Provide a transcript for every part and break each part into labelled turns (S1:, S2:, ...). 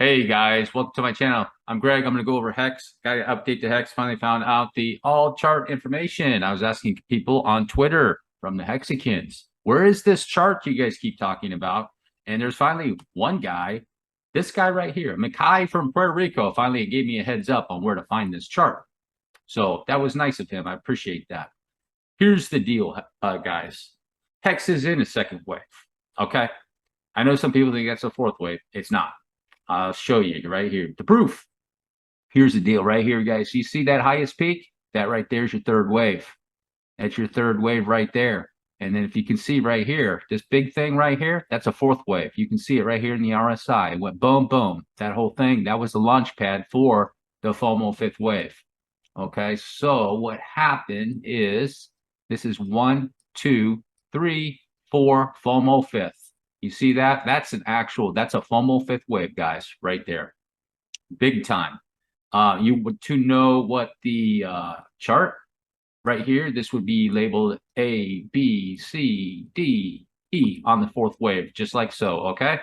S1: Hey guys, welcome to my channel. I'm Greg. I'm going to go over Hex. Got to update the Hex. Finally found out the all chart information. I was asking people on Twitter from the Hexicans, where is this chart you guys keep talking about? And there's finally one guy, this guy right here, Mackay from Puerto Rico, finally gave me a heads up on where to find this chart. So that was nice of him. I appreciate that. Here's the deal, guys. Hex is in a second wave. Okay. I know some people think that's a fourth wave. It's not. I'll show you right here. The proof. Here's the deal right here, guys. You see that highest peak? That right there is your third wave. That's your third wave right there. And then if you can see right here, this big thing right here, that's a fourth wave. You can see it right here in the RSI. It went boom, boom. That whole thing, that was the launch pad for the FOMO fifth wave. Okay, so what happened is this is 1, 2, 3, 4, FOMO fifth. You see that? That's a FOMO fifth wave, guys, right there. Big time. To know what the chart right here, this would be labeled A, B, C, D, E on the fourth wave, just like so, okay?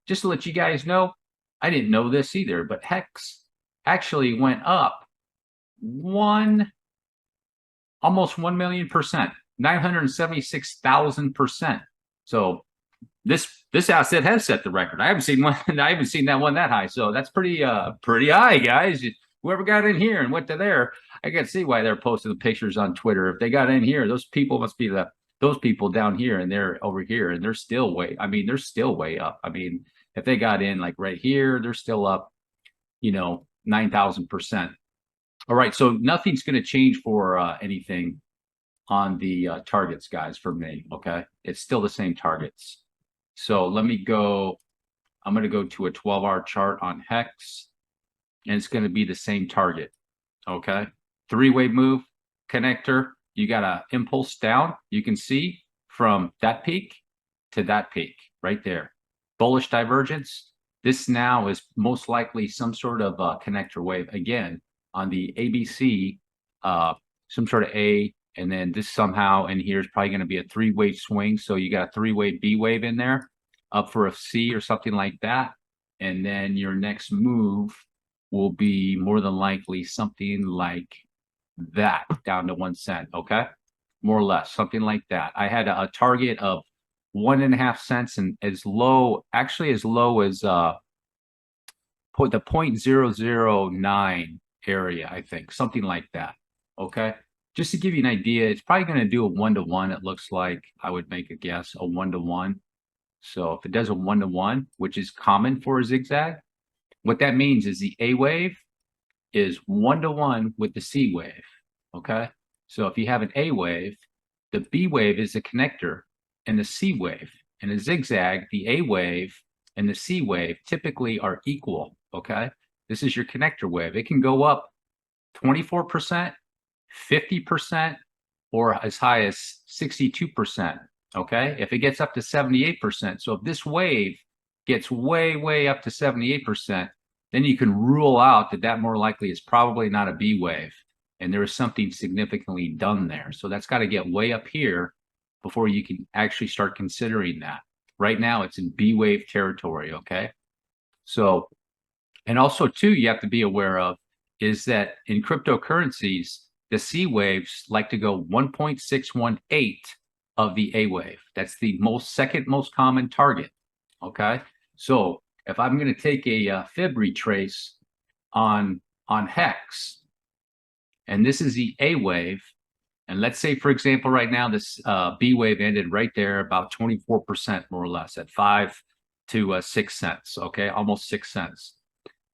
S1: Just to let you guys know, I didn't know this either, but Hex actually went up almost 1 million%, 976,000%. So this asset has set the record. I haven't seen that one that high. So that's pretty high, guys. Whoever got in here and went to there, I can see why they're posting the pictures on Twitter. If they got in here, those people must be those people down here, and they're over here, and they're still they're still way up. I mean, if they got in like right here, they're still up, 9,000%. All right, so nothing's going to change for anything on the targets, guys, for me. Okay, it's still the same targets. So let me go. I'm going to go to a 12-hour chart on Hex, and it's going to be the same target. Okay, three-way move connector. You got an impulse down. You can see from that peak to that peak right there. Bullish divergence. This now is most likely some sort of connector wave again on the ABC, some sort of A, and then this somehow in here is probably going to be a three-wave swing. So you got a three-wave B wave in there, up for a C or something like that. And then your next move will be more than likely something like that, down to 1 cent. Okay, more or less something like that. I had a target of 1.5 cents, and as low as the 0.009 area, I think, something like that. Okay, just to give you an idea, it's probably going to do a 1-to-1. It looks like, I would make a guess, a 1-to-1. So if it does a 1-to-1, which is common for a zigzag, what that means is the A wave is 1-to-1 with the C wave. Okay, so if you have an A wave, the B wave is a connector, and the C wave, and a zigzag, the A wave and the C wave typically are equal. Okay, this is your connector wave. It can go up 24%, 50%, or as high as 62%. Okay, if it gets up to 78%, so if this wave gets way up to 78%, then you can rule out that more likely is probably not a B wave, and there is something significantly done there. So that's got to get way up here before you can actually start considering that. Right now, it's in B wave territory. Okay, so, and also too, you have to be aware of is that in cryptocurrencies, the C waves like to go 1.618 of the A wave. That's the second most common target. Okay, so if I'm going to take a fib retrace on Hex, and this is the A wave, and let's say, for example, right now this B wave ended right there, about 24% more or less, at 5 to 6 cents. Okay, almost 6 cents.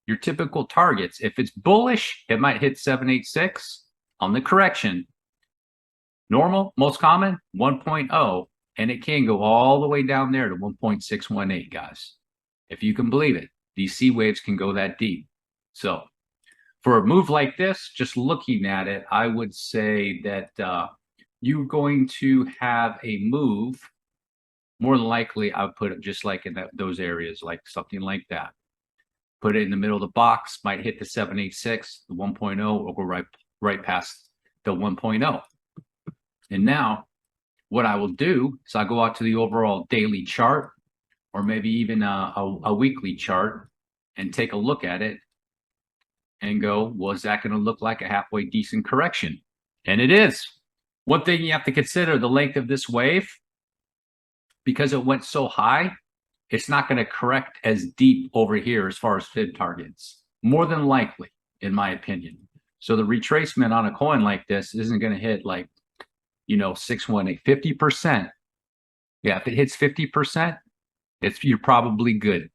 S1: Your typical targets, if it's bullish, it might hit 786 on the correction. Normal, most common, 1.0, and it can go all the way down there to 1.618, guys. If you can believe it, these C waves can go that deep. So for a move like this, just looking at it, I would say that you're going to have a move. More than likely, I would put it just like in those areas, like something like that. Put it in the middle of the box, might hit the 786, the 1.0, or go right past the 1.0. And now what I will do is I'll go out to the overall daily chart, or maybe even a weekly chart, and take a look at it and go, was that going to look like a halfway decent correction? And it is. One thing you have to consider, the length of this wave, because it went so high, it's not going to correct as deep over here as far as fib targets, more than likely, in my opinion. So the retracement on a coin like this isn't going to hit like, 618, 50%. Yeah, if it hits 50%, you're probably good.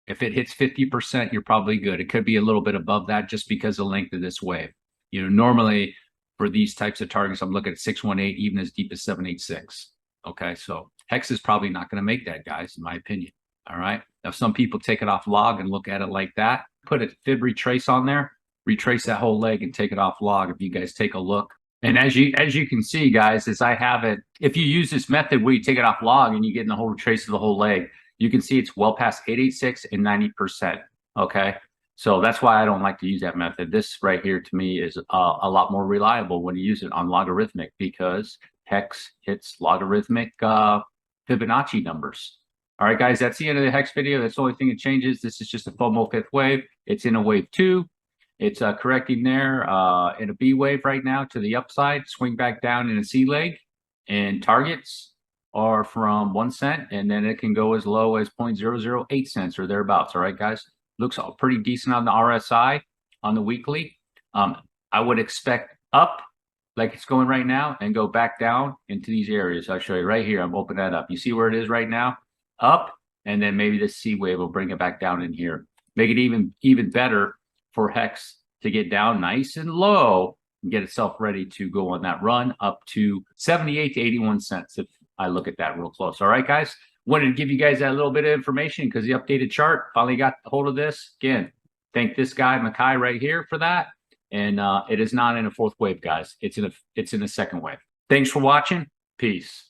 S1: If it hits 50%, you're probably good. It could be a little bit above that just because of the length of this wave. Normally for these types of targets, I'm looking at 618, even as deep as 786. Okay, so Hex is probably not going to make that, guys, in my opinion. All right. Now, some people take it off log and look at it like that. Put a fib retrace on there, retrace that whole leg and take it off log. If you guys take a look. And as you can see, guys, as I have it, if you use this method where you take it off log and you get in the whole retrace of the whole leg, you can see it's well past 886 and 90%. Okay. So that's why I don't like to use that method. This right here to me is a lot more reliable when you use it on logarithmic, because Hex hits logarithmic Fibonacci numbers. All right, guys, that's the end of the Hex video. That's the only thing that changes. This is just a FOMO fifth wave. It's in a wave 2. It's correcting there in a B wave right now to the upside, swing back down in a C leg, and targets are from 1 cent, and then it can go as low as 0.008 cents or thereabouts. All right, guys, looks all pretty decent on the RSI on the weekly. I would expect up like it's going right now and go back down into these areas. I'll show you right here. I'm opening that up. You see where it is right now? Up, and then maybe this C wave will bring it back down in here. Make it even better for Hex to get down nice and low and get itself ready to go on that run up to 78 to 81 cents if I look at that real close. All right, guys. Wanted to give you guys that little bit of information because the updated chart finally got a hold of this. Again, thank this guy, Makai, right here for that. And it is not in a fourth wave, guys. It's in a second wave. Thanks for watching. Peace.